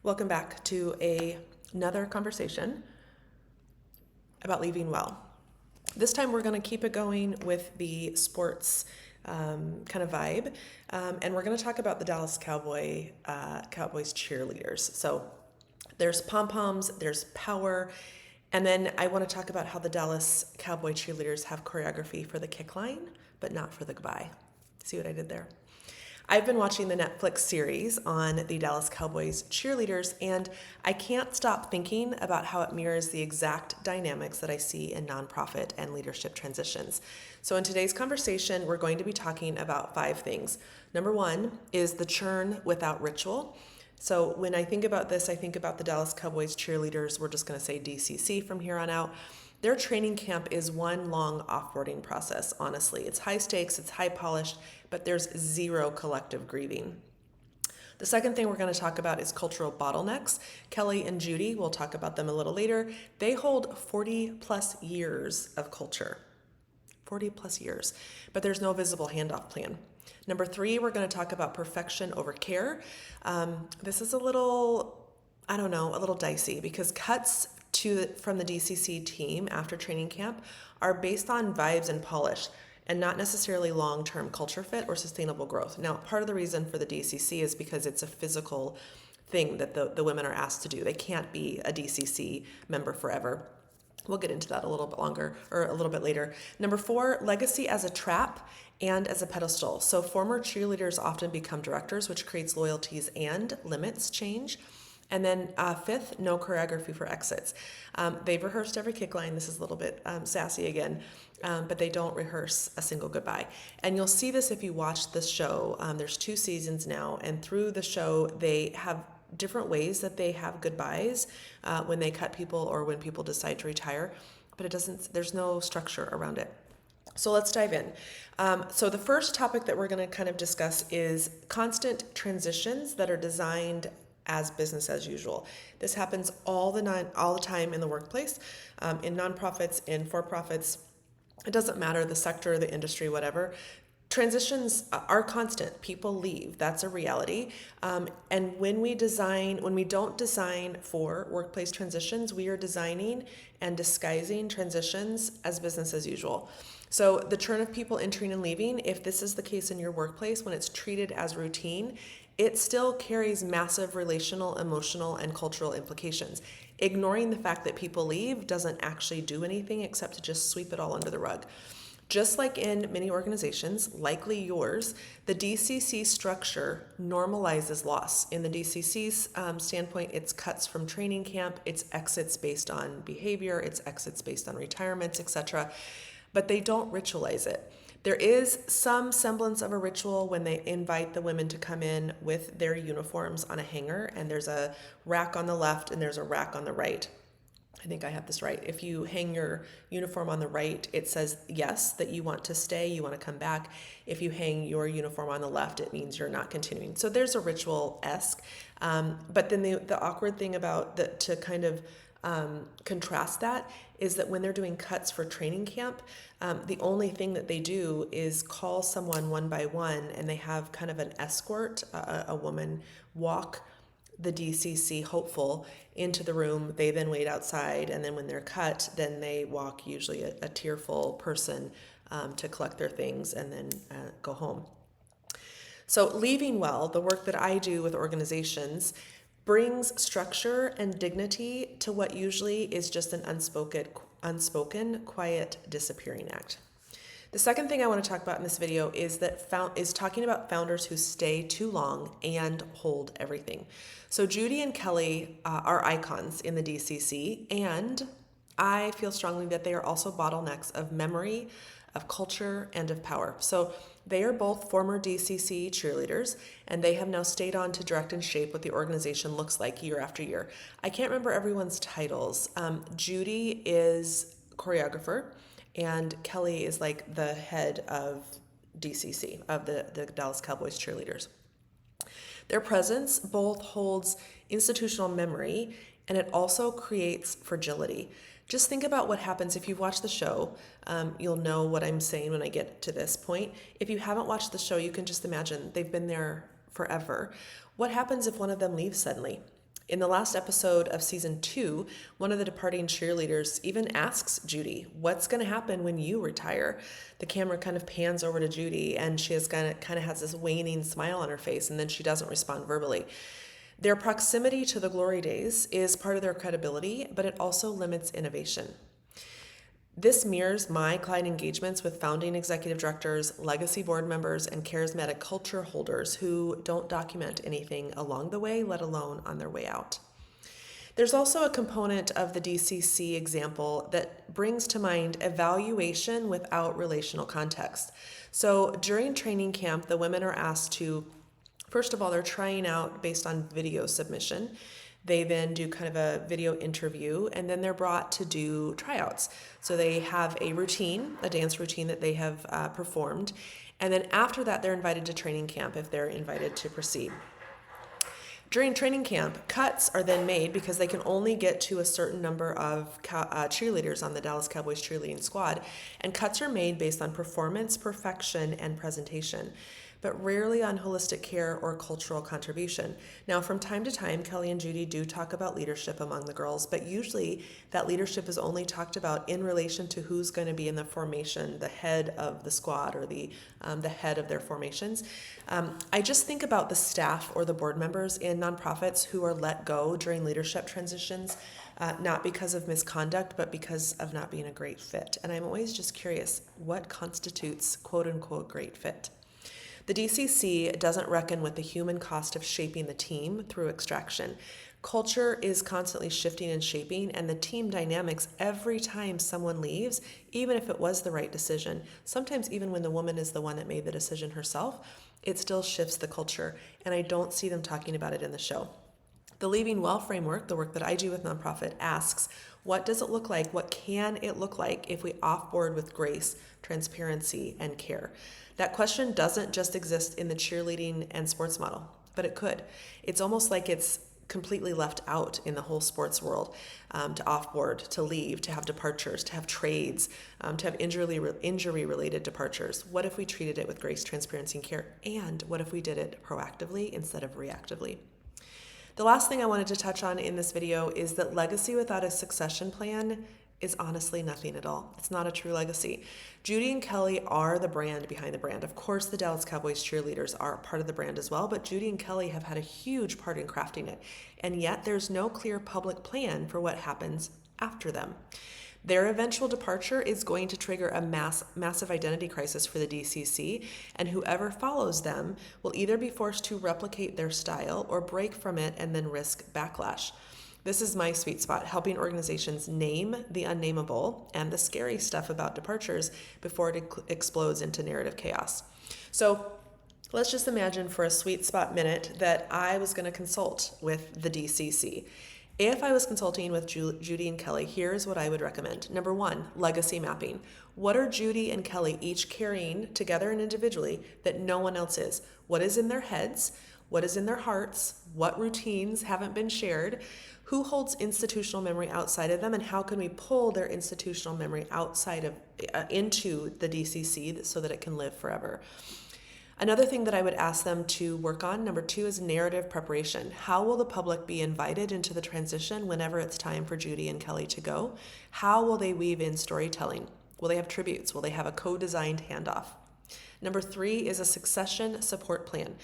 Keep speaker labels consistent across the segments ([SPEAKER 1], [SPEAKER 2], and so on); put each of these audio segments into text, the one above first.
[SPEAKER 1] Welcome back to another conversation about leaving well. This time we're going to keep it going with the sports kind of vibe, and we're going to talk about the Dallas Cowboys Cheerleaders. So there's pom-poms, there's power, and then I want to talk about how the Dallas Cowboy Cheerleaders have choreography for the kick line, but not for the goodbye. See what I did there? I've been watching the Netflix series on the Dallas Cowboys Cheerleaders, and I can't stop thinking about how it mirrors the exact dynamics that I see in nonprofit and leadership transitions. So in today's conversation, we're going to be talking about 5 things. Number 1 is the churn without ritual. So when I think about this, I think about the Dallas Cowboys Cheerleaders. We're just going to say DCC from here on out. Their training camp is one long offboarding process, honestly. It's high stakes, it's high polished, but there's zero collective grieving. The second thing we're going to talk about is cultural bottlenecks. Kelly and Judy, we'll talk about them a little later. They hold 40 plus years of culture. 40 plus years, but there's no visible handoff plan. Number 3, we're going to talk about perfection over care. This is a little dicey because cuts from the DCC team after training camp are based on vibes and polish and not necessarily long-term culture fit or sustainable growth. Now, part of the reason for the DCC is because it's a physical thing that the women are asked to do. They can't be a DCC member forever. We'll get into that a little bit longer or a little bit later. Number 4, legacy as a trap and as a pedestal. So former cheerleaders often become directors, which creates loyalties and limits change. And then 5th, no choreography for exits. They've rehearsed every kick line. This is a little bit sassy again, but they don't rehearse a single goodbye. And you'll see this if you watch the show. There's 2 seasons now, and through the show, they have different ways that they have goodbyes when they cut people or when people decide to retire, but there's no structure around it. So let's dive in. So the first topic that we're going to kind of discuss is constant transitions that are designed as business as usual. This happens all the time in the workplace, in nonprofits, in for-profits. It doesn't matter the sector, the industry, whatever. Transitions are constant. People leave. That's a reality. And when we don't design for workplace transitions, we are designing and disguising transitions as business as usual. So the churn of people entering and leaving, if this is the case in your workplace, when it's treated as routine, it still carries massive relational, emotional, and cultural implications. Ignoring the fact that people leave doesn't actually do anything except to just sweep it all under the rug. Just like in many organizations, likely yours, the DCC structure normalizes loss. In the DCC's standpoint, it's cuts from training camp, it's exits based on behavior, it's exits based on retirements, etc. But they don't ritualize it. There is some semblance of a ritual when they invite the women to come in with their uniforms on a hanger, and there's a rack on the left and there's a rack on the right. I think I have this right. If you hang your uniform on the right, it says yes, that you want to stay, you want to come back. If you hang your uniform on the left, it means you're not continuing. So there's a ritual-esque. But then the awkward thing about to kind of contrast that is that when they're doing cuts for training camp, the only thing that they do is call someone one by one, and they have kind of an escort, a woman walk the DCC hopeful into the room. They then wait outside, and then when they're cut, then they walk usually a tearful person to collect their things and then go home. So leaving well, the work that I do with organizations, brings structure and dignity to what usually is just an unspoken, quiet disappearing act. The second thing I want to talk about in this video is talking about founders who stay too long and hold everything. So Judy and Kelly are icons in the DCC, and I feel strongly that they are also bottlenecks of memory, of culture, and of power. So they are both former DCC cheerleaders, and they have now stayed on to direct and shape what the organization looks like year after year. I can't remember everyone's titles. Judy is choreographer, and Kelly is like the head of DCC, of the Dallas Cowboys Cheerleaders. Their presence both holds institutional memory, and it also creates fragility. Just think about what happens if you've watched the show. You'll know what I'm saying when I get to this point. If you haven't watched the show, you can just imagine they've been there forever. What happens if one of them leaves suddenly? In the last episode of season 2, one of the departing cheerleaders even asks Judy, what's going to happen when you retire? The camera kind of pans over to Judy, and she kind of has this waning smile on her face, and then she doesn't respond verbally. Their proximity to the glory days is part of their credibility, but it also limits innovation. This mirrors my client engagements with founding executive directors, legacy board members, and charismatic culture holders who don't document anything along the way, let alone on their way out. There's also a component of the DCC example that brings to mind evaluation without relational context. So during training camp, the women are asked to, first of all, they're trying out based on video submission. They then do kind of a video interview, and then they're brought to do tryouts. So they have a routine, a dance routine that they have performed. And then after that, they're invited to training camp if they're invited to proceed. During training camp, cuts are then made because they can only get to a certain number of cheerleaders on the Dallas Cowboys cheerleading squad. And cuts are made based on performance, perfection, and presentation, but rarely on holistic care or cultural contribution. Now, from time to time, Kelly and Judy do talk about leadership among the girls, but usually that leadership is only talked about in relation to who's going to be in the formation, the head of the squad, or the head of their formations. I just think about the staff or the board members in nonprofits who are let go during leadership transitions, not because of misconduct, but because of not being a great fit. And I'm always just curious, what constitutes quote unquote great fit? The DCC doesn't reckon with the human cost of shaping the team through extraction. Culture is constantly shifting and shaping, and the team dynamics every time someone leaves, even if it was the right decision, sometimes even when the woman is the one that made the decision herself, it still shifts the culture, and I don't see them talking about it in the show. The Leaving Well framework, the work that I do with nonprofit, asks, what does it look like? What can it look like if we offboard with grace, transparency, and care? That question doesn't just exist in the cheerleading and sports model, but it could. It's almost like it's completely left out in the whole sports world, to offboard, to leave, to have departures, to have trades, to have injury-related departures. What if we treated it with grace, transparency, and care? And what if we did it proactively instead of reactively? The last thing I wanted to touch on in this video is that legacy without a succession plan is honestly nothing at all. It's not a true legacy. Judy and Kelly are the brand behind the brand. Of course, the Dallas Cowboys Cheerleaders are part of the brand as well, but Judy and Kelly have had a huge part in crafting it. And yet there's no clear public plan for what happens after them. Their eventual departure is going to trigger a massive identity crisis for the DCC, and whoever follows them will either be forced to replicate their style or break from it and then risk backlash. This is my sweet spot, helping organizations name the unnameable and the scary stuff about departures before it explodes into narrative chaos. So let's just imagine for a sweet spot minute that I was going to consult with the DCC. If I was consulting with Judy and Kelly, here's what I would recommend. Number 1, legacy mapping. What are Judy and Kelly each carrying together and individually that no one else is? What is in their heads? What is in their hearts? What routines haven't been shared? Who holds institutional memory outside of them, and how can we pull their institutional memory outside of into the DCC so that it can live forever? Another thing that I would ask them to work on, number 2, is narrative preparation. How will the public be invited into the transition whenever it's time for Judy and Kelly to go? How will they weave in storytelling? Will they have tributes? Will they have a co-designed handoff? Number 3 is a succession support plan.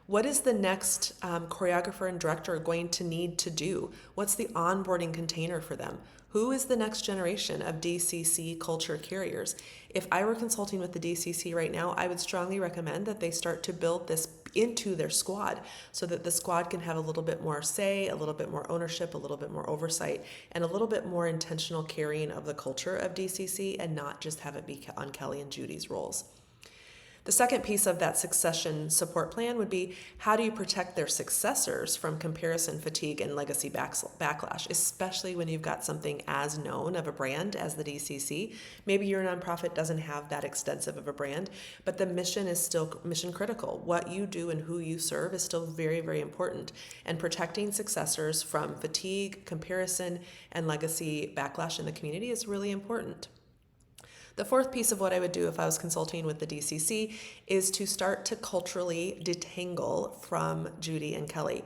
[SPEAKER 1] What is the next choreographer and director going to need to do? What's the onboarding container for them? Who is the next generation of DCC culture carriers? If I were consulting with the DCC right now, I would strongly recommend that they start to build this into their squad so that the squad can have a little bit more say, a little bit more ownership, a little bit more oversight, and a little bit more intentional carrying of the culture of DCC, and not just have it be on Kelly and Judy's roles. The second piece of that succession support plan would be, how do you protect their successors from comparison fatigue and legacy backlash, especially when you've got something as known of a brand as the DCC. Maybe your nonprofit doesn't have that extensive of a brand, but the mission is still mission critical. What you do and who you serve is still very, very important. And protecting successors from fatigue, comparison, and legacy backlash in the community is really important. The fourth piece of what I would do if I was consulting with the DCC is to start to culturally detangle from Judy and Kelly.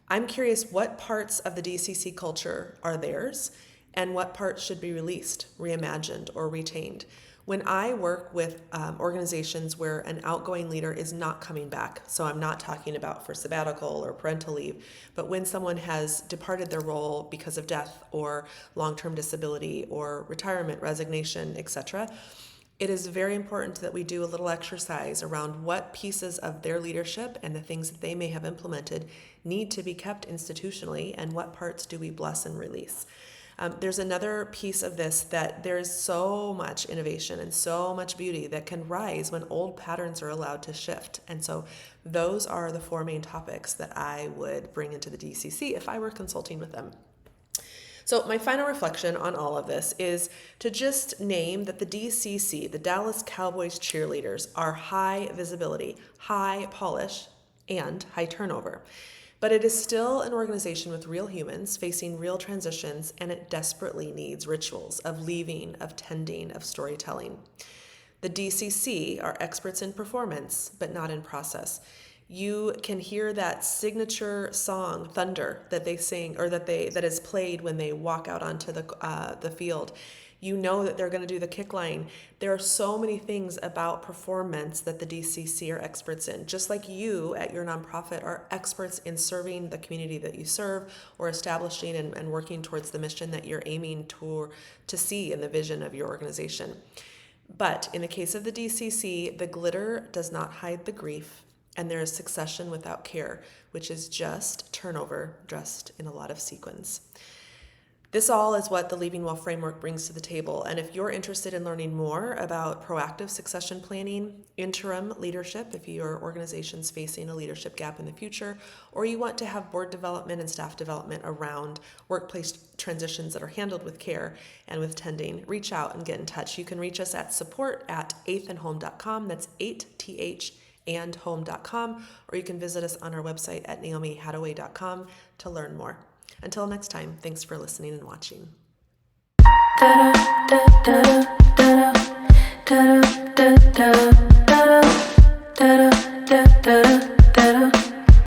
[SPEAKER 1] I'm curious what parts of the DCC culture are theirs and what parts should be released, reimagined, or retained. When I work with organizations where an outgoing leader is not coming back, so I'm not talking about for sabbatical or parental leave, but when someone has departed their role because of death or long-term disability or retirement, resignation, etc., it is very important that we do a little exercise around what pieces of their leadership and the things that they may have implemented need to be kept institutionally and what parts do we bless and release. There's another piece of this that there's so much innovation and so much beauty that can rise when old patterns are allowed to shift. And so those are the 4 main topics that I would bring into the DCC if I were consulting with them. So my final reflection on all of this is to just name that the DCC, the Dallas Cowboys Cheerleaders, are high visibility, high polish, and high turnover. But it is still an organization with real humans facing real transitions, and it desperately needs rituals of leaving, of tending, of storytelling. The DCC are experts in performance, but not in process. You can hear that signature song, Thunder, that they sing, or that is played when they walk out onto the field. You know that they're going to do the kick line. There are so many things about performance that the DCC are experts in, just like you at your nonprofit are experts in serving the community that you serve or establishing and working towards the mission that you're aiming to see in the vision of your organization. But in the case of the DCC, the glitter does not hide the grief, and there is succession without care, which is just turnover dressed in a lot of sequins. This all is what the Leaving Well framework brings to the table. And if you're interested in learning more about proactive succession planning, interim leadership, if your organization's facing a leadership gap in the future, or you want to have board development and staff development around workplace transitions that are handled with care and with tending, reach out and get in touch. You can reach us at support@8thandhome.com. That's 8th and home.com, or you can visit us on our website at naomihadaway.com to learn more. Until next time, thanks for listening and watching.